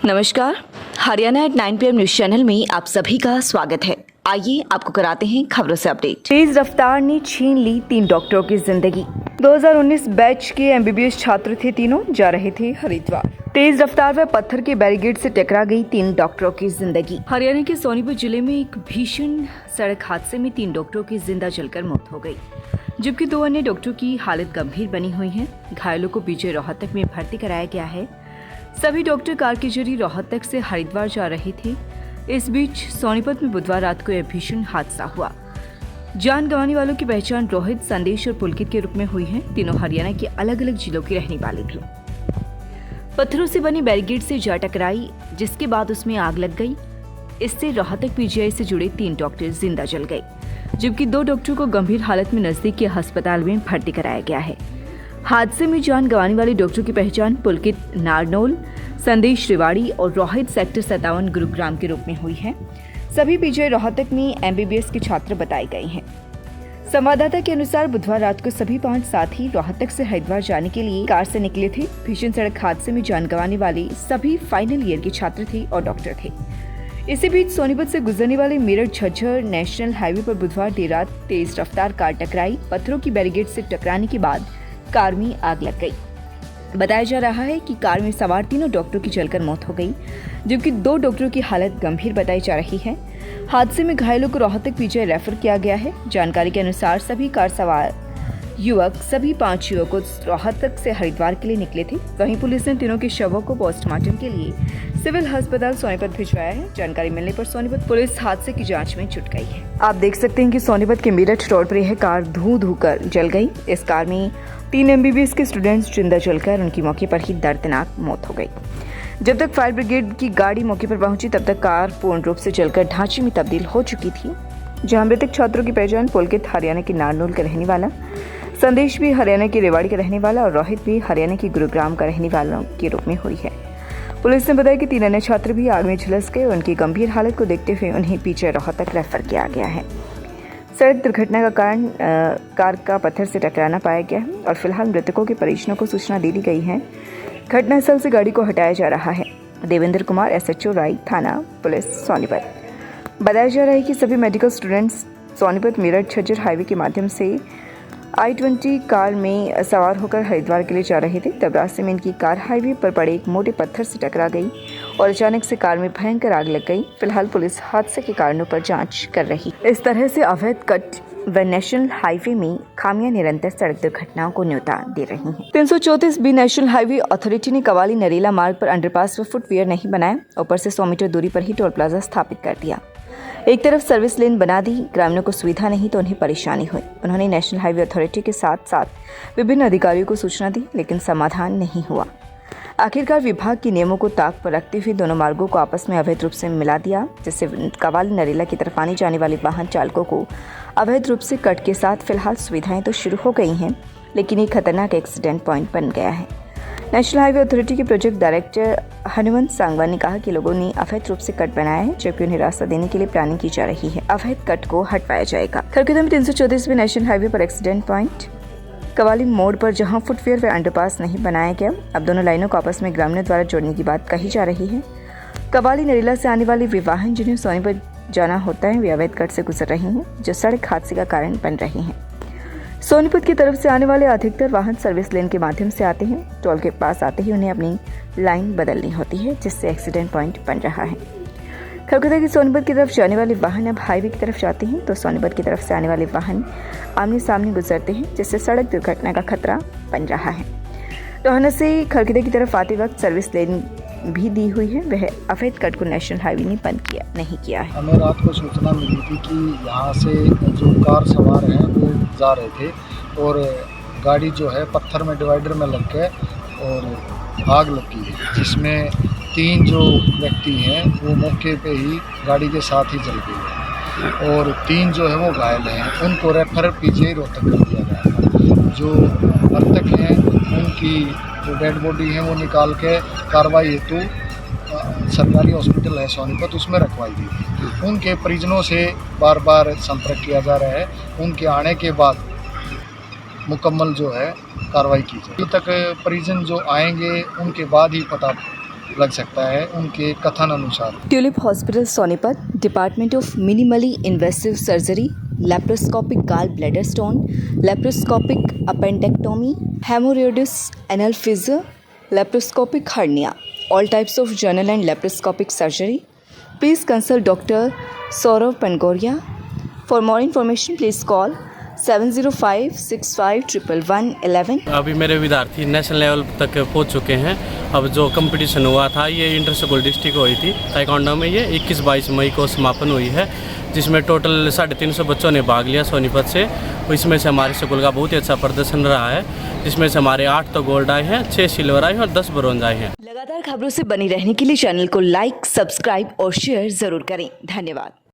नमस्कार, हरियाणा at 9 PM news channel में आप सभी का स्वागत है। आइए आपको कराते हैं खबरों से अपडेट। तेज रफ्तार ने छीन ली 3 डॉक्टरों की जिंदगी। 2019 बैच के MBBS छात्र थे तीनों, जा रहे थे हरिद्वार। तेज रफ्तार व पत्थर के बैरिकेड से टकरा गई 3 डॉक्टरों की जिंदगी। हरियाणा के सोनीपत जिले में एक भीषण सड़क हादसे में 3 डॉक्टरों की जिंदा जलकर मौत हो गई, जबकि 2 अन्य डॉक्टरों की हालत गंभीर बनी हुई है। घायलों को पीछे रोहतक में भर्ती कराया गया है। सभी डॉक्टर कार के जरिए रोहतक से हरिद्वार जा रहे थे। इस बीच सोनीपत में बुधवार रात को यह भीषण हादसा हुआ। जान गंवाने वालों की पहचान रोहित, संदेश और पुलकित के रूप में हुई है। तीनों हरियाणा के अलग अलग जिलों के रहने वाले थे। पत्थरों से बनी बैरिकेड से जा टकराई, जिसके बाद उसमें आग लग गई। इससे रोहतक PGI से जुड़े 3 डॉक्टर जिंदा जल गए, जबकि 2 डॉक्टरों को गंभीर हालत में नजदीक के अस्पताल में भर्ती कराया गया है। हादसे में जान गंवाने वाले डॉक्टरों की पहचान पुलकित नारनौल, संदेश रेवाड़ी और रोहित सेक्टर 57 गुरुग्राम के रूप में हुई है। सभी PGI रोहतक में MBBS के छात्र बताए गए हैं। संवाददाता के अनुसार बुधवार रात को सभी 5 साथी रोहतक से हरिद्वार जाने के लिए कार से निकले थे। भीषण सड़क हादसे में जान गंवाने वाले सभी फाइनल ईयर के छात्र थे और डॉक्टर थे। इसी बीच सोनीपत से गुजरने वाले मेरठ झज्जर नेशनल हाईवे पर बुधवार देर रात तेज रफ्तार कार टकराई। पत्थरों की बैरिकेड से टकराने के बाद कार में आग लग गई। बताया जा रहा है कि कार में सवार तीनों डॉक्टरों की जलकर मौत हो गई, जबकि 2 डॉक्टरों की हालत गंभीर बताई जा रही है। हादसे में घायलों को रोहतक PGI रेफर किया गया है। जानकारी के अनुसार सभी कार सवार सभी 5 युवकों रोहतक से हरिद्वार के लिए निकले थे। वहीं पुलिस ने तीनों के शवों को पोस्टमार्टम के लिए सिविल अस्पताल सोनीपत भिजवाया है। जानकारी मिलने पर सोनीपत पुलिस हादसे की जांच में जुट गई है। आप देख सकते हैं कि सोनीपत के मेरठ रोड पर यह कार धू कर जल गई। इस कार में 3 MBBS के स्टूडेंट्स जिंदा जलकर उनकी मौके पर ही दर्दनाक मौत हो गई। जब तक फायर ब्रिगेड की गाड़ी मौके पर पहुंची, तब तक कार पूर्ण रूप से जलकर ढांचे में तब्दील हो चुकी थी। जहां मृतक छात्रों की पहचान पुलकित हरियाणा के नारनौल का रहने वाला, संदेश भी हरियाणा के रेवाड़ी का रहने वाला और रोहित भी हरियाणा के गुरुग्राम का रहने वालों के रूप में हुई है। पुलिस ने बताया कि 3 अन्य छात्र भी आग में झुलस गए। उनकी गंभीर हालत को देखते हुए उन्हें PGI रोहतक रेफर किया गया है। सड़क दुर्घटना का कारण कार का पत्थर से टकराना पाया गया है और फिलहाल मृतकों के परिजनों को सूचना दे दी गई है। घटनास्थल से गाड़ी को हटाया जा रहा है। देवेंद्र कुमार, SHO राई, थाना पुलिस सोनीपत। बताया जा रहा है कि सभी medical students Sonipat Meerut Jhajjar highway के माध्यम से I-20 कार में सवार होकर हरिद्वार के लिए जा रहे थे। तब रास्ते में इनकी कार हाईवे पर पड़े एक मोटे पत्थर से टकरा गई और अचानक से कार में भयंकर आग लग गई। फिलहाल पुलिस हादसे के कारणों पर जांच कर रही। इस तरह से अवैध कट व नेशनल हाईवे में खामियां निरंतर सड़क दुर्घटनाओं को न्योता दे रही हैं। 334B नेशनल हाईवे अथॉरिटी ने कवाली नरेला मार्ग पर अंडरपास व फुटवेयर नहीं बनाया। ऊपर से 100 मीटर दूरी पर ही टोल प्लाजा स्थापित कर दिया। एक तरफ सर्विस लेन बना दी। ग्रामीणों को सुविधा नहीं तो उन्हें परेशानी हुई। उन्होंने नेशनल हाईवे अथॉरिटी के साथ साथ विभिन्न अधिकारियों को सूचना दी, लेकिन समाधान नहीं हुआ। आखिरकार विभाग के नियमों को ताक पर रखते हुए दोनों मार्गों को आपस में अवैध रूप से मिला दिया, जिससे कवाली नरेला की तरफ आने जाने वाले वाहन चालकों को अवैध रूप से कट के साथ फिलहाल सुविधाएं तो शुरू हो गई हैं, लेकिन एक खतरनाक एक्सीडेंट पॉइंट बन गया है। नेशनल हाईवे अथॉरिटी के प्रोजेक्ट डायरेक्टर हनुमंत सांगवान ने कहा कि लोगों ने अवैध रूप से कट बनाया है, जबकि उन्हें रास्ता देने के लिए प्लानिंग की जा रही है। अवैध कट को हटवाया जाएगा। खरखुदा में 334 नेशनल हाईवे पर एक्सीडेंट पॉइंट कवाली मोड़ पर जहां फुटवेयर व अंडरपास नहीं बनाया गया, अब दोनों लाइनों को आपस में ग्रामीणों द्वारा जोड़ने की बात कही जा रही है। कवाली नरेला से आने वाले वे वाहन जिन्हें सोनीपत जाना होता है, वे अवैध कट से गुजर रहे हैं, जो सड़क हादसे का कारण बन रहे हैं। सोनीपत की तरफ से आने वाले अधिकतर वाहन सर्विस लेन के माध्यम से आते हैं। टोल के पास आते ही उन्हें अपनी लाइन बदलनी होती है, जिससे एक्सीडेंट पॉइंट बन रहा है। खरखुदा की सोनीपत की तरफ जाने वाले वाहन अब हाईवे की तरफ जाते हैं, तो सोनीपत की तरफ से आने वाले वाहन आमने सामने गुजरते हैं, जिससे सड़क दुर्घटना का खतरा बन रहा है। रोहना से खरखुदा की तरफ आते वक्त सर्विस लेन भी दी हुई है। वह अवैध कट को नेशनल हाईवे ने बंद नहीं किया है। हमें रात को सूचना मिली थी कि यहाँ से जो कार सवार हैं वो जा रहे थे और गाड़ी जो है पत्थर में डिवाइडर में लग के और आग लगी है, जिसमें 3 जो व्यक्ति हैं वो मौके पे ही गाड़ी के साथ ही जल गए हैं और 3 जो है वो घायल हैं। उनको रेफर PGI रोहतक कर दिया गया है। जो मृतक हैं उनकी जो डेड बॉडी है वो निकाल के कार्रवाई हेतु सरकारी हॉस्पिटल है सोनीपत, उसमें रखवाई गई। उनके परिजनों से बार बार संपर्क किया जा रहा है। उनके आने के बाद मुकम्मल जो है कार्रवाई की जाए। अभी तक परिजन जो आएंगे उनके बाद ही पता लग सकता है उनके कथन अनुसार। Tulip hospital Sonipat, department of minimally invasive surgery, laparoscopic gall bladder stone, laparoscopic appendectomy, haemorrhoids, anal fissure, laparoscopic hernia, all types of general and laparoscopic surgery. Please consult Dr. Saurav Pangoria. For more information, please call 705-651111. अभी मेरे विद्यार्थी national level तक पहुंच चुके हैं। अब जो competition हुआ था ये इंटर स्कूल डिस्ट्रिक्ट हुई थी ताइक्वांडो में, ये 21-22 मई को समापन हुई है, जिसमें टोटल 350 बच्चों ने भाग लिया सोनीपत से। इसमें से हमारे स्कूल का बहुत ही अच्छा प्रदर्शन रहा है, जिसमें से हमारे 8 तो गोल्ड आए हैं, 6 सिल्वर आए हैं और 10 ब्रोंज आए हैं। लगातार खबरों से बनी रहने के लिए चैनल को लाइक, सब्सक्राइब और शेयर जरूर करें। धन्यवाद।